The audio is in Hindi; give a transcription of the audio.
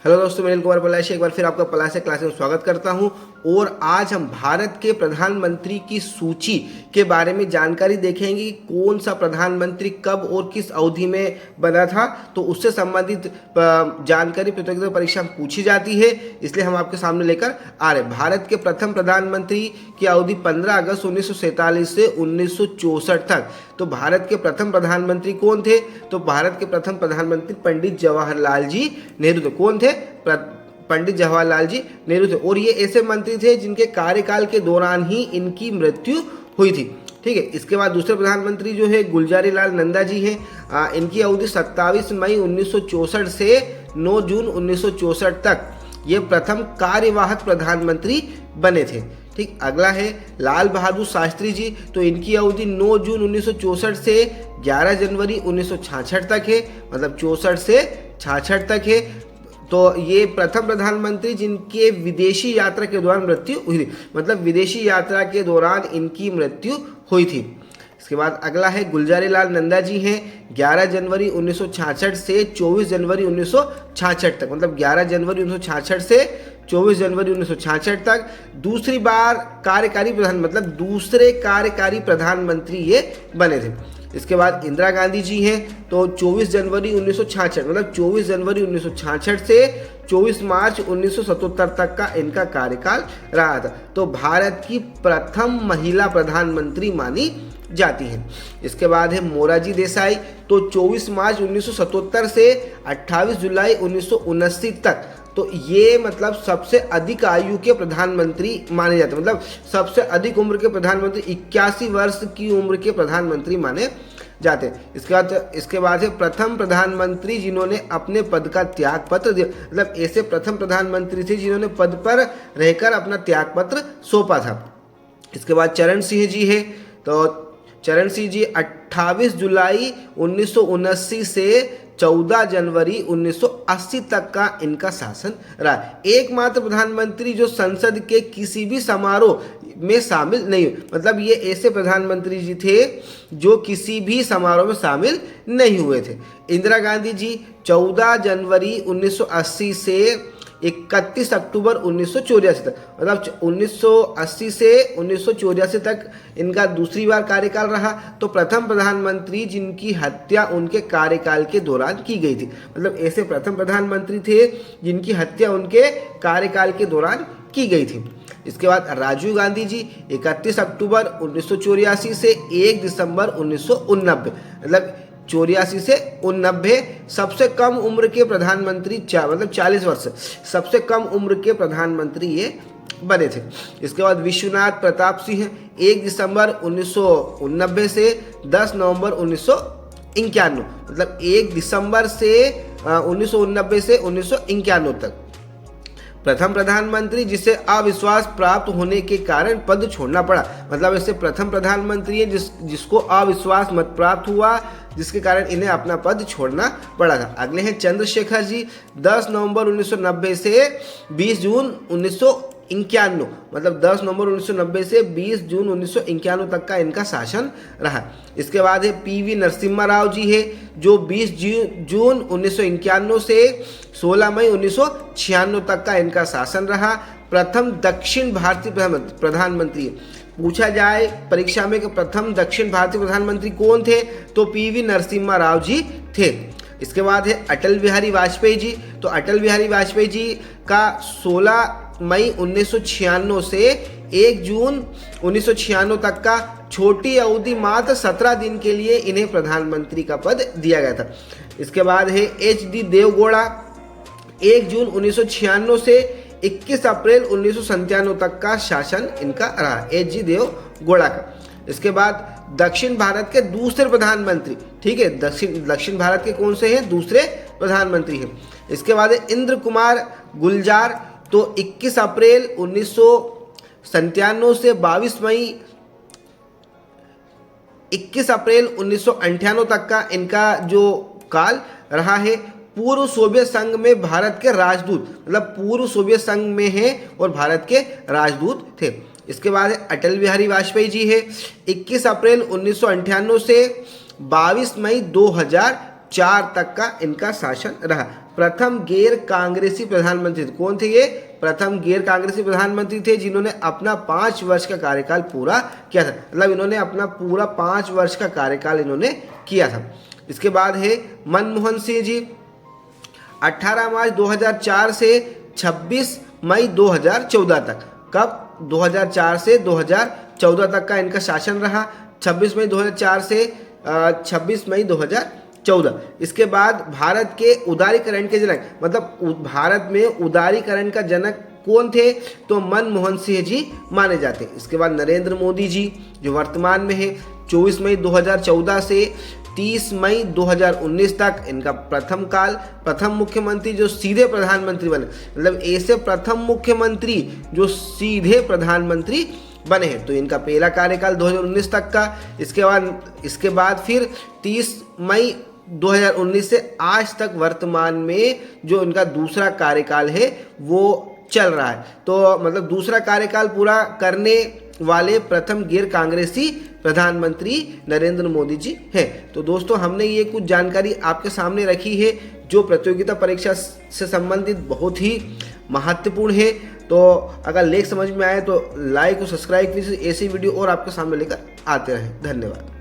हेलो दोस्तों, मैं अनिल कुमार पलाशी एक बार फिर आपका पलाशी क्लास में स्वागत करता हूं। और आज हम भारत के प्रधानमंत्री की सूची के बारे में जानकारी देखेंगे कि कौन सा प्रधानमंत्री कब और किस अवधि में बना था। तो उससे संबंधित जानकारी प्रतियोगिता परीक्षा में पूछी जाती है, इसलिए हम आपके सामने लेकर आ रहे। भारत के प्रथम प्रधानमंत्री की अवधि 15 अगस्त 1947 से 1964 तक। तो भारत के प्रथम प्रधानमंत्री कौन थे? तो भारत के प्रथम प्रधानमंत्री पंडित जवाहरलाल जी नेहरू थे। कौन थे? पंडित जवाहरलाल जी नेहरू थे। और ये ऐसे मंत्री थे जिनके कार्यकाल के दौरान ही इनकी मृत्यु हुई थी। ठीक है। इसके बाद दूसरे प्रधानमंत्री जो है गुलजारी लाल नंदा जी हैं। इनकी अवधि 27 मई 1964 से 9 जून 1964 तक ये प्रथम कार्यवाहक प्रधानमंत्री बने थे। ठीक। अगला है लाल बहादुर शास्त्री जी। तो इनकी अवधि 9 जून 1964 से 11 जनवरी 1966 तक है, मतलब 64 से 66 तक है। तो ये प्रथम प्रधानमंत्री जिनके विदेशी यात्रा के दौरान मृत्यु हुई थी, मतलब विदेशी यात्रा के दौरान इनकी मृत्यु हुई थी। इसके बाद अगला है गुलजारी लाल नंदा जी हैं। 11 जनवरी 1966 से 24 जनवरी 1966 तक, मतलब 11 जनवरी 1966 से 24 जनवरी 1966 तक दूसरी बार कार्यकारी प्रधान, मतलब दूसरे कार्यकारी प्रधानमंत्री ये बने थे। इसके बाद इंदिरा गांधी जी हैं। तो 24 जनवरी 1966, मतलब 24 जनवरी 1966 से 24 मार्च 1977 तक का इनका कार्यकाल रहा था। तो भारत की प्रथम महिला प्रधानमंत्री मानी जाती है। इसके बाद है मोरारजी देसाई। तो 24 मार्च 1977 से 28 जुलाई 1979 तक। तो ये मतलब सबसे अधिक आयु के प्रधानमंत्री माने जाते हैं, मतलब सबसे अधिक उम्र के प्रधानमंत्री, 81 वर्ष की उम्र के प्रधानमंत्री माने जाते हैं। इसके बाद है प्रथम प्रधानमंत्री जिन्होंने अपने पद का त्याग पत्र दिया, मतलब ऐसे प्रथम प्रधानमंत्री थे जिन्होंने पद पर रहकर अपना त्याग पत्र सौंपा था। इसके बाद चरण सिंह जी है। तो चरण सिंह जी 28 जुलाई 1979 से 14 जनवरी 1980 तक का इनका शासन रहा। एकमात्र प्रधानमंत्री जो संसद के किसी भी समारोह में शामिल नहीं हुए, मतलब ये ऐसे प्रधानमंत्री जी थे जो किसी भी समारोह में शामिल नहीं हुए थे। इंदिरा गांधी जी 14 जनवरी 1980 से 31 अक्टूबर 1984 तक, मतलब 1980 से 1984 तक इनका दूसरी बार कार्यकाल रहा। तो प्रथम प्रधानमंत्री जिनकी हत्या उनके कार्यकाल के दौरान की गई थी, मतलब ऐसे प्रथम प्रधानमंत्री थे जिनकी हत्या उनके कार्यकाल के दौरान की गई थी। इसके बाद राजीव गांधी जी 31 अक्टूबर 1984 से 1 दिसंबर 1989, मतलब 84 से 89। सबसे कम उम्र के प्रधानमंत्री, मतलब 40 वर्ष सबसे कम उम्र के प्रधानमंत्री ये बने थे। इसके बाद विश्वनाथ प्रताप सिंह 1 दिसंबर 1989 से 10 नवंबर 1991, मतलब 1 दिसंबर से 1989 से 1991 तक प्रथम प्रधानमंत्री जिसे अविश्वास प्राप्त होने के कारण पद छोड़ना पड़ा, मतलब ऐसे प्रथम प्रधानमंत्री है जिसको अविश्वास मत प्राप्त हुआ, जिसके कारण इन्हें अपना पद छोड़ना पड़ा था। अगले हैं चंद्रशेखर जी। 10 नवंबर 1990 से 20 जून 1991, मतलब 10 नवंबर 1990 से 20 जून 1991 तक का इनका शासन रहा। इसके बाद है पीवी नरसिम्हा राव जी है, जो 20 जून 1991 से 16 मई 1996 तक का इनका शासन रहा। प्रथम दक्षिण भारतीय प्रधानमंत्री पूछा जाए परीक्षा में कि प्रथम दक्षिण भारतीय प्रधानमंत्री कौन थे, तो पीवी नरसिम्हा राव जी थे। इसके बाद है अटल बिहारी वाजपेयी जी। तो अटल बिहारी वाजपेयी जी का 16 मई 1996 से 1 जून 1996 तक का छोटी अवधि मात्र 17 दिन के लिए इन्हें प्रधानमंत्री का पद दिया गया था। इसके बाद है HD देवगौड़ा। 1 जून 1996 से 21 अप्रैल 1997 तक का शासन इनका रहा, HD देवगौड़ा का। इसके बाद दक्षिण भारत के दूसरे प्रधानमंत्री, ठीक है, दक्षिण भारत के कौन से हैं? दूसरे प्रधानमंत्री हैं। इसके बाद है इंद्र कुमार गुलजार। तो 21 अप्रैल 1997 से 21 अप्रैल 1998 तक का इनका जो काल रहा है। पूर्व सोवियत संघ में भारत के राजदूत, मतलब पूर्व सोवियत संघ में हैं और भारत के राजदूत थे। इसके बाद अटल बिहारी वाजपेयी जी है। 21 अप्रैल 1998 से 22 मई 2004 तक का इनका शासन रहा। प्रथम गैर कांग्रेसी प्रधानमंत्री थे। कौन थे ये? प्रथम गैर कांग्रेसी प्रधानमंत्री थे जिन्होंने अपना 5 वर्ष का कार्यकाल पूरा किया था। मतलब इन्होंने अपना पूरा 5 वर्ष का कार्यकाल इन्होंने किया था। इसके बाद है मनमोहन सिंह जी, 18 मार्च 2004 से 26 मई 2014 तक। कब? 2004 से 2014 तक का इनका शासन रहा। 26 मई 2004 से 26 मई 2014। इसके बाद भारत के उदारीकरण के जनक, मतलब भारत में उदारीकरण का जनक कौन थे? तो मनमोहन सिंह जी माने जाते हैं। इसके बाद नरेंद्र मोदी जी जो वर्तमान में है, 24 मई 2014 से 30 मई 2019 तक इनका प्रथम मुख्यमंत्री जो सीधे प्रधानमंत्री बने, मतलब ऐसे प्रथम मुख्यमंत्री जो सीधे प्रधानमंत्री बने हैं। तो इनका पहला कार्यकाल 2019 तक का। इसके बाद फिर 30 मई 2019 से आज तक वर्तमान में जो इनका दूसरा कार्यकाल है वो चल रहा है। तो मतलब दूसरा कार्यकाल पूरा करने वाले प्रथम गैर कांग्रेसी प्रधानमंत्री नरेंद्र मोदी जी हैं। तो दोस्तों हमने ये कुछ जानकारी आपके सामने रखी है जो प्रतियोगिता परीक्षा से संबंधित बहुत ही महत्वपूर्ण है। तो अगर लेख समझ में आए तो लाइक और सब्सक्राइब कीजिए, ऐसी वीडियो और आपके सामने लेकर आते रहें। धन्यवाद।